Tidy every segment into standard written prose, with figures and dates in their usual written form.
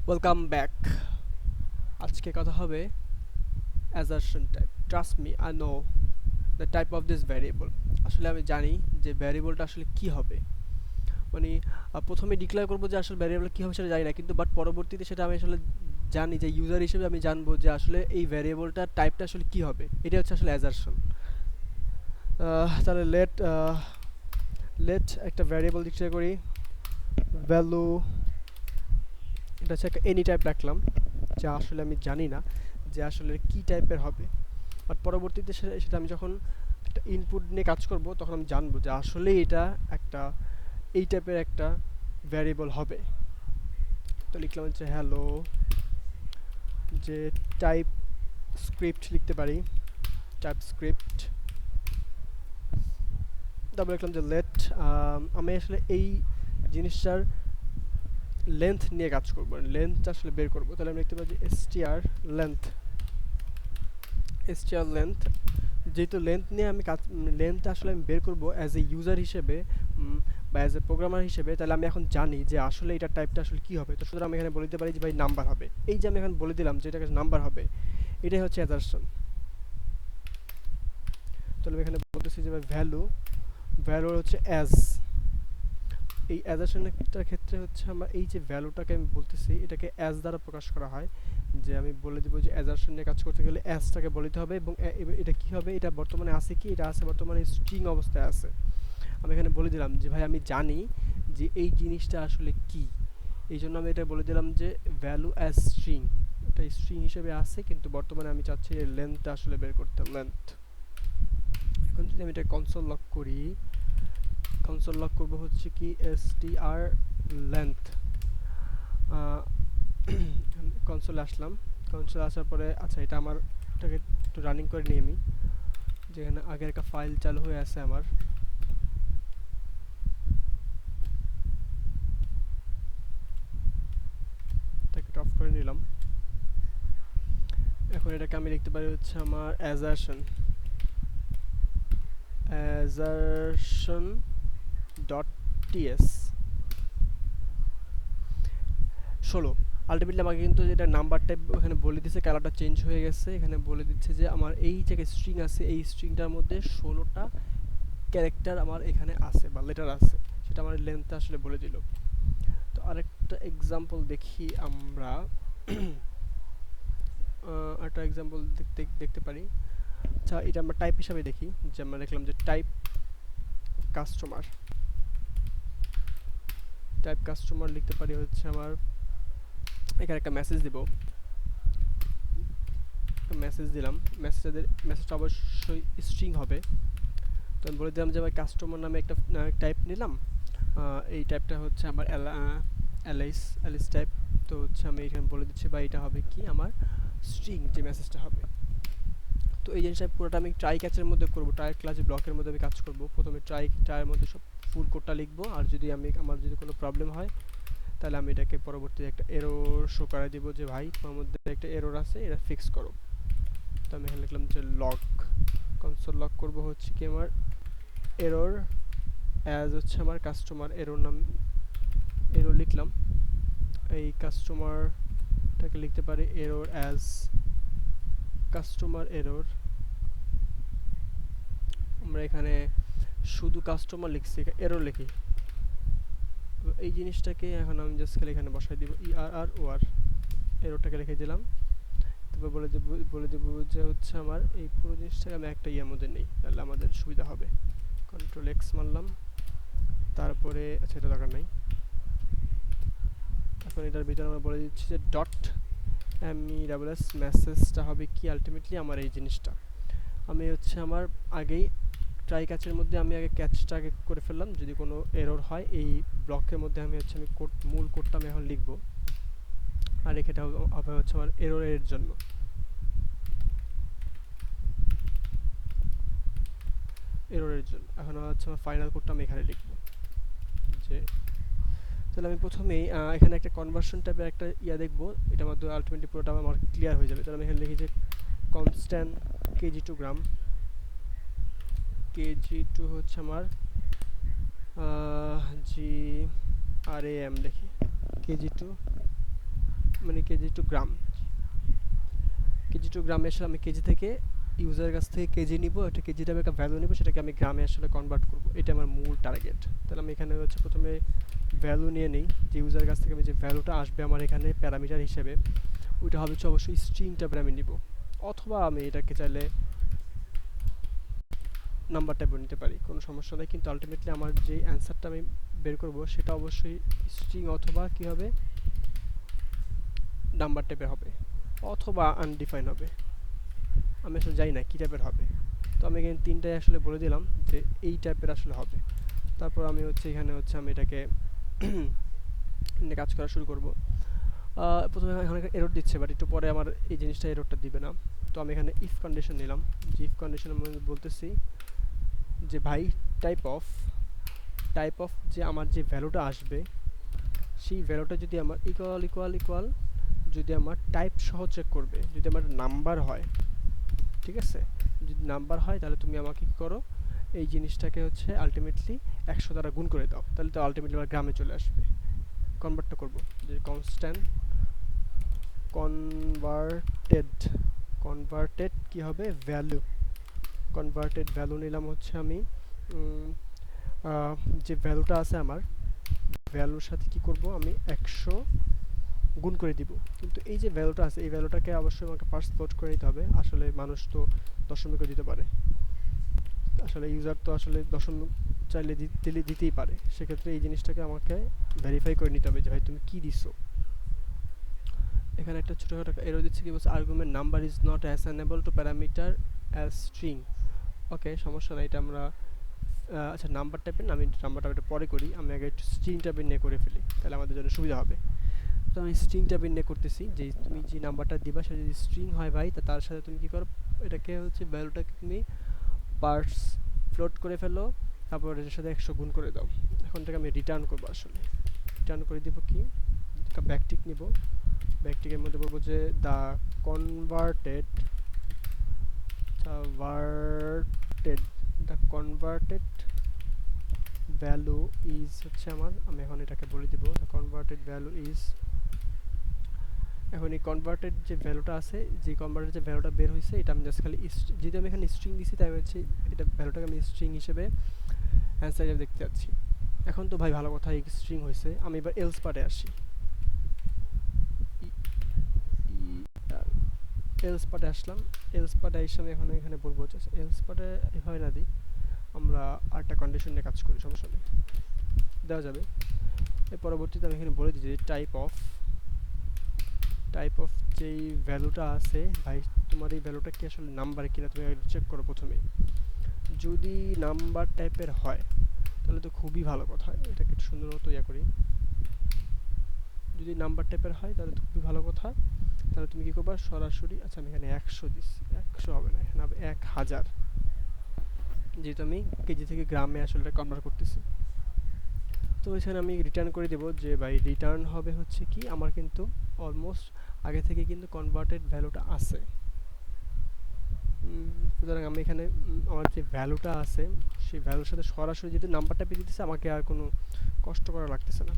Welcome back. আজকে কথা হবে assertion type. Trust me, I know the type of this variable. আসলে আমি জানি যে ভ্যারিয়েবলটা আসলে কি হবে। মানে প্রথমে ডিক্লেয়ার করবো যে আসলে ভ্যারিয়েবল কী হবে সেটা জানি না, কিন্তু বাট পরবর্তীতে সেটা আমি আসলে জানি যে ইউজার হিসেবে আমি জানবো যে আসলে এই ভ্যারিয়েবলটার টাইপটা আসলে কি হবে। এটা হচ্ছে আসলে অ্যাসারশন। তাহলে লেট একটা ভ্যারিয়েবল ডিক্লেয়ার করি, ভ্যালু। এটা হচ্ছে একটা এনি টাইপ রাখলাম, যা আসলে আমি জানি না যে আসলে কী টাইপের হবে। বাট পরবর্তীতে সেটা আমি যখন একটা ইনপুট নিয়ে কাজ করব তখন আমি জানবো যে আসলে এটা একটা এই টাইপের একটা ভ্যারিয়েবল হবে। তো লিখলাম হচ্ছে হ্যালো, যে টাইপ স্ক্রিপ্ট লিখতে পারি, টাইপ স্ক্রিপ্ট। তারপর লিখলাম যে লেট, আমি আসলে এই জিনিসটার লেন্থ নিয়ে কাজ করবো, লেন্থটা আসলে বের করবো। তাহলে আমি লিখতে পারি যে str লেন্থ। যেহেতু লেন্থ নিয়ে আমি কাজ, লেন্থটা আসলে আমি বের করবো অ্যাজ এ ইউজার হিসেবে বা অ্যাজ এ প্রোগ্রামার হিসেবে, তাহলে আমি এখন জানি যে আসলে এটা টাইপটা আসলে কী হবে। তো সুতরাং আমি এখানে বলে দিতে পারি যে ভাই নাম্বার হবে। এই যে আমি এখন বলে দিলাম যে এটাকে নাম্বার হবে, এটাই হচ্ছে অ্যাসারশন। তাহলে আমি এখানে বলতেছি যে ভাই ভ্যালু, ভ্যালু হচ্ছে অ্যাজ। এই অ্যাসারশনটার ক্ষেত্রে হচ্ছে আমরা এই যে ভ্যালুটাকে আমি বলতেছি এটাকে অ্যাজ দ্বারা প্রকাশ করা হয়। যে আমি বলে দিব যে অ্যাসারশন নিয়ে কাজ করতে গেলে অ্যাজটাকে বলতে হবে, এবং এটা কী হবে, এটা বর্তমানে আছে কি, এটা আছে বর্তমানে স্ট্রিং অবস্থায় আছে। আমি এখানে বলে দিলাম যে ভাই আমি জানি যে এই জিনিসটা আসলে কি, এই জন্য আমি এটা বলে দিলাম যে ভ্যালু অ্যাজ স্ট্রিং। এটা স্ট্রিং হিসেবে আছে কিন্তু বর্তমানে আমি চাচ্ছি এর লেন্থটা আসলে বের করতে, লেন্থ। এখন যদি আমি এটা কনসোল লক করি, কনসোল লক করবো হচ্ছে কি str লেন্থ। কনসোলে আসলাম, কনসোলে আসার পরে আচ্ছা এটা আমার, এটাকে একটু রানিং করে নিই আমি, যেখানে আগের একটা ফাইল চালু হয়ে আছে আমার। এটাকে অফ করে নিলাম। এখন এটাকে আমি লিখতে পারি হচ্ছে আমার assertion ডট টিএস 16। আলটিমেটলি আমাকে কিন্তু যেটা নাম্বার টাইপ ওখানে বলে দিচ্ছে, কালারটা চেঞ্জ হয়ে গেছে। এখানে বলে দিচ্ছে যে আমার এই যে স্ট্রিং আছে, এই স্ট্রিংটার মধ্যে 16টা ক্যারেক্টার আমার এখানে আছে বা লেটার আছে, সেটা আমার লেন্থটা আসলে বলে দিল। তো আরেকটা এক্সাম্পল দেখি আমরা। একটা এক্সাম্পল দেখতে পারি। আচ্ছা এটা আমরা টাইপ হিসাবে দেখি, যে আমরা দেখলাম যে টাইপ কাস্টমার। টাইপ কাস্টমার লিখতে পারি হচ্ছে আমার, এখানে একটা মেসেজ দিব, মেসেজ দিলাম। মেসেজটা অবশ্যই স্ট্রিং হবে। তো আমি বলে দিলাম যে আমার কাস্টমার নামে একটা টাইপ নিলাম। এই টাইপটা হচ্ছে আমার অ্যালিস টাইপ। তো হচ্ছে আমি এখানে বলে দিচ্ছি বা এটা হবে কি আমার স্ট্রিং, যে মেসেজটা হবে। তো এই জিনিসটা পুরোটা আমি ট্রাই ক্যাচের মধ্যে করবো, ট্রাই ক্লাস ব্লকের মধ্যে আমি কাজ করব। প্রথমে ট্রাইয়ের মধ্যে সব ফুল কোডটা লিখবো, আর যদি আমার যদি কোনো প্রবলেম হয় তাহলে আমি এটাকে পরবর্তীতে একটা এরর শো করাই দিব যে ভাই তোমার মধ্যে একটা এরর আছে, এটা ফিক্স করো। তো আমি এখানে লিখলাম যে লক, কনসোল লক করব হচ্ছে কি আমার এরর অ্যাজ হচ্ছে আমার কাস্টমার এরর নাম, এরর লিখলাম। এই কাস্টমারটাকে লিখতে পারি এরর অ্যাজ কাস্টমার এরর। আমরা এখানে শুধু কাস্টমার লিখছি, এরর লিখি। এই জিনিসটাকে এখন আমি জাস্ট খালি এখানে বসাই দিব ERROR, এররটাকে লিখে দিলাম। তারপর বলে দেবো যে হচ্ছে আমার এই পুরো জিনিসটাকে আমি একটা ইয়ের মধ্যে নেই, তাহলে আমাদের সুবিধা হবে। কন্ট্রোল এক্স মারলাম, তারপরে আচ্ছা এটা দরকার নাই। এখন এটার ভিতরে আমরা বলে দিচ্ছি যে ডট MESS মেসেজটা হবে কি আলটিমেটলি আমার এই জিনিসটা। আমি হচ্ছে আমার আগেই ট্রাই ক্যাচের মধ্যে আমি আগে ক্যাচটা আগে করে ফেললাম, যদি কোনো এরর হয় এই ব্লকের মধ্যে আমি হচ্ছে আমি মূল কোডটা আমি এখন লিখবো, আর এটা হবে হচ্ছে আমার এররের জন্য। এখন হচ্ছে আমার ফাইনাল কোডটা আমি এখানে লিখবো। যে তাহলে আমি প্রথমেই এখানে একটা কনভার্সন টাইপের একটা দেখবো, এটার মধ্যে আলটিমেটলি পুরোটা আমার ক্লিয়ার হয়ে যাবে। তাহলে আমি এখানে লিখি যে constant KG to gram, KG to হচ্ছে আমার GRAM লিখি, কেজি টু মানে KG to gram, KG to গ্রামে আসলে আমি কেজি থেকে ইউজারের কাছ থেকে কেজি নিব, একটা কেজিটা আমি একটা ভ্যালু নিব, সেটাকে আমি গ্রামে আসলে কনভার্ট করব, এটা আমার মূল টার্গেট। তাহলে আমি এখানে হচ্ছে প্রথমে ভ্যালু নিয়ে নিই, যে ইউজারের কাছ থেকে আমি যে ভ্যালুটা আসবে আমার এখানে প্যারামিটার হিসেবে, ওইটা হবে হচ্ছে অবশ্যই স্ট্রিং টাইপের আমি নিব, অথবা আমি এটাকে চাইলে নাম্বার টাইপও নিতে পারি, কোনো সমস্যা নেই। কিন্তু আলটিমেটলি আমার যে অ্যান্সারটা আমি বের করব সেটা অবশ্যই স্ট্রিং অথবা কী হবে, নাম্বার টাইপের হবে, অথবা আনডিফাইন হবে, আমি আসলে জানি না কী টাইপের হবে। তো আমি এখানে তিনটাই আসলে বলে দিলাম যে এই টাইপের আসলে হবে। তারপর আমি হচ্ছে এখানে হচ্ছে আমি এটাকে নিয়ে কাজ করা শুরু করব। প্রথমে এখানে এরর দিচ্ছে, বাট একটু পরে আমার এই জিনিসটা এররটা দিবে না। তো আমি এখানে ইফ কন্ডিশন নিলাম, যে ইফ কন্ডিশনের মধ্যে বলতেছি যে ভাই টাইপ অফ যে আমার যে ভ্যালুটা আসবে সেই ভ্যালুটা যদি আমার ইকুয়াল যদি আমার টাইপ সহ চেক করবে, যদি আমার নাম্বার হয়, ঠিক আছে, যদি নাম্বার হয় তাহলে তুমি আমাকে কী করো, এই জিনিসটাকে হচ্ছে আলটিমেটলি 100 দ্বারা গুণ করে দাও, তাহলে তো আলটিমেটলি আমার গ্রামে চলে আসবে। কনভার্টটা করব, যে কনস্ট্যান্ট কনভার্টেড কি হবে, ভ্যালু, কনভার্টেড ভ্যালু নিলাম হচ্ছে আমি যে ভ্যালুটা আছে আমার ভ্যালুর সাথে কি করব, আমি 100 গুণ করে দিব। কিন্তু এই যে ভ্যালুটা আছে এই ভ্যালুটাকে অবশ্যই আমাকে ফার্স্ট ফ্লোট করে নিতে হবে, আসলে মানুষ তো দশমিকও দিতে পারে, আসলে ইউজার তো আসলে দশমিক চাইলে দিতেই পারে, সেক্ষেত্রে এই জিনিসটাকে আমাকে ভেরিফাই করে নিতে হবে যে ভাই তুমি কী দিছো। এখানে একটা ছোটোখাটো এরর দিচ্ছে, কি বলছে, argument number is not assignable to parameter as string. Okay, সমস্যা নাই, এটা আমরা আচ্ছা নাম্বার টাইপের না, আমি নাম্বারটা এটা পরে করি, আমি আগে একটু স্ট্রিং টাইপের নিয়ে করে ফেলি, তাহলে আমাদের জন্য সুবিধা হবে। তো আমি স্ট্রিং টাইপের নিয়ে করতেছি, যে তুমি যে নাম্বারটা দিবা সেটা যদি স্ট্রিং হয় ভাই, তা তার সাথে তুমি কী করো, এটাকে হচ্ছে ভ্যালুটাকে তুমি পার্টস ফ্লোট করে ফেলো, তারপর এটার সাথে 100 গুণ করে দাও। এখন থেকে আমি রিটার্ন করবো, আসলে রিটার্ন করে দিব কি, একটা ব্যাকটিক নিব, ব্যাকটিকের মধ্যে বলবো যে দ্য কনভার্টেড ভ্যালু ইজ হচ্ছে আমি এখন এটাকে বলে দিব দ্য কনভার্টেড ভ্যালু ইজ, এখন এই কনভার্টেড যে ভ্যালুটা আছে, যে কনভার্টেড যে ভ্যালুটা বের হয়েছে এটা আমি জাস্ট খালি যদি আমি এখানে স্ট্রিং দিছি তাই হচ্ছে এটা ভ্যালুটাকে আমি স্ট্রিং হিসেবে অ্যান্সার হিসেবে দেখতে যাচ্ছি। এখন তো ভাই ভালো কথা, এই স্ট্রিং হয়েছে, আমি এবার এলস পার্টে আসি, এলস পার্টে আসলাম, এলস পার্টে এসে আমি এখন এখানে বলবো যে এলস পার্টে এভাবে না দিই, আমরা আরেকটা কন্ডিশন নিয়ে কাজ করি, সমস্যা নেই, দেওয়া যাবে। এর পরবর্তীতে আমি এখানে বলে দিই যে টাইপ অফ যেই ভ্যালুটা আছে ভাই, তোমার এই ভ্যালুটা কি আসলে নাম্বার কিনা তুমি চেক করো প্রথমেই, যদি নাম্বার টাইপের হয় তাহলে তো খুবই ভালো কথা, এটাকে একটু সুন্দর মতো করি, যদি নাম্বার টাইপের হয় তাহলে তো খুবই ভালো কথা। তাহলে তুমি কী করবা, সরাসরি, আচ্ছা আমি এখানে 100 দিচ্ছি, 100 হবে না, এখানে হবে 1000, যেহেতু আমি কেজি থেকে গ্রামে আসলে এটা কনভার্ট করতেছি। তো এখানে আমি রিটার্ন করে দেবো যে ভাই রিটার্ন হবে হচ্ছে কি, আমার কিন্তু অলমোস্ট আগে থেকে কিন্তু কনভার্টেড ভ্যালুটা আছে, সুতরাং আমি এখানে আমার যে ভ্যালুটা আছে সেই ভ্যালুর সাথে সরাসরি যেহেতু নাম্বারটা পেয়ে দিতেছে, আমাকে আর কোনো কষ্ট করা লাগতেছে না,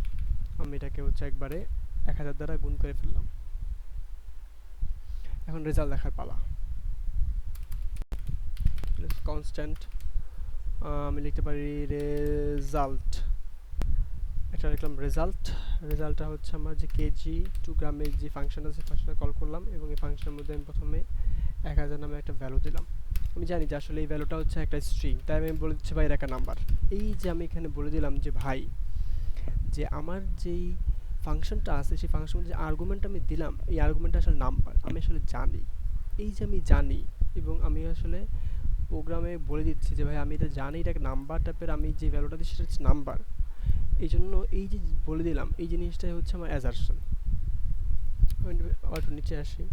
আমি এটাকে হচ্ছে একবারে 1000 দ্বারা গুণ করে ফেললাম। এখন রেজাল্ট দেখার পালা, কনস্ট্যান্ট আমি লিখতে পারি রেজাল্ট, এটা লিখলাম রেজাল্টটা হচ্ছে আমার যে কেজি টু গ্রামের যে ফাংশন আছে ফাংশনটা কল করলাম, এবং এই ফাংশনের মধ্যে আমি প্রথমে 1000 নামে একটা ভ্যালু দিলাম। আমি জানি যে আসলে এই ভ্যালুটা হচ্ছে একটা স্ট্রিং, তাই আমি বলে দিচ্ছি ভাই এর একটা নাম্বার। এই যে আমি এখানে বলে দিলাম যে ভাই যে আমার যেই ফাংশনটা আছে সেই ফাংশনের যে আর্গুমেন্ট আমি দিলাম, এই আর্গুমেন্টটা আসলে নাম্বার, আমি আসলে জানি, এই যে আমি জানি, এবং আমি আসলে প্রোগ্রামে বলে দিচ্ছি যে ভাই আমি এটা জানি, এটা নাম্বার টাইপের, আমি যে ভ্যালুটা দিচ্ছি সেটা হচ্ছে নাম্বার, এই জন্য এই যে বলে দিলাম এই জিনিসটাই হচ্ছে আমার অ্যাজারশন। আবার একটু নিচে আসি,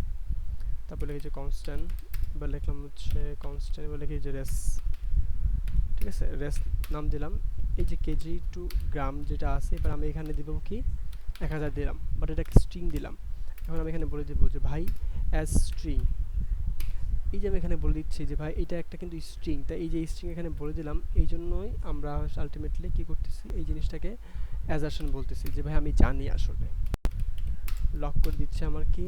তারপর লিখেছি কনস্ট্যান্ট, এবার লিখলাম হচ্ছে কনস্ট্যান্ট, এবার লিখেছি রেস, ঠিক আছে, রেস নাম দিলাম, এই যে কেজি টু গ্রাম যেটা আছে, এবার আমি এখানে দিব কি 1000 দিলাম, বাট এটা স্ট্রিং দিলাম। এখন আমি এখানে বলে দিব যে ভাই অ্যাজ স্ট্রিং, এই যে আমি এখানে বলে দিচ্ছি যে ভাই এটা একটা কিন্তু স্ট্রিং, তাই এই যে স্ট্রিং এখানে বলে দিলাম, এই জন্যই আমরা আলটিমেটলি কী করতেছি, এই জিনিসটাকে অ্যাজারশন বলতেছি যে ভাই আমি জানি আসলে। লক করে দিচ্ছে আমার কি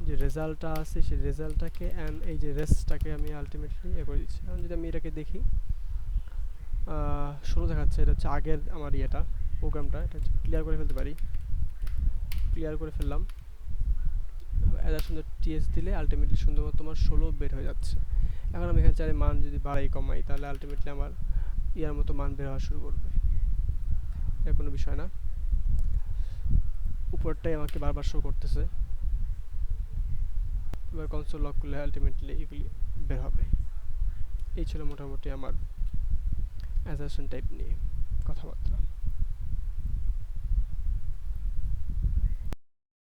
যে রেজাল্টটা আছে সেই রেজাল্টটাকে অ্যান্ড এই যে রেসটাকে আমি আলটিমেটলি করে দিচ্ছি। এখন যদি আমি এটাকে দেখি 16 দেখাচ্ছে, এটা হচ্ছে আগের আমার ইয়েটা প্রোগ্রামটা, এটা হচ্ছে ক্লিয়ার করে ফেলতে পারি। ক্লিয়ার করে ফেললাম, এত সুন্দর টিএস দিলে আলটিমেটলি সুন্দর মতো তোমার 16 বের হয়ে যাচ্ছে। এখন আমি এখানে চাইলে মান যদি বাড়াই কমাই তাহলে আলটিমেটলি আমার ইয়ার মতো মান বের হওয়া শুরু করবে, এটা কোনো বিষয় না। উপরটাই আমাকে বারবার শো করতেছে। এবার কনসোল লক করলে আলটিমেটলি এগুলি বের হবে। এই ছিল মোটামুটি আমার অ্যাজারশন টাইপ নিয়ে কথাবার্তা।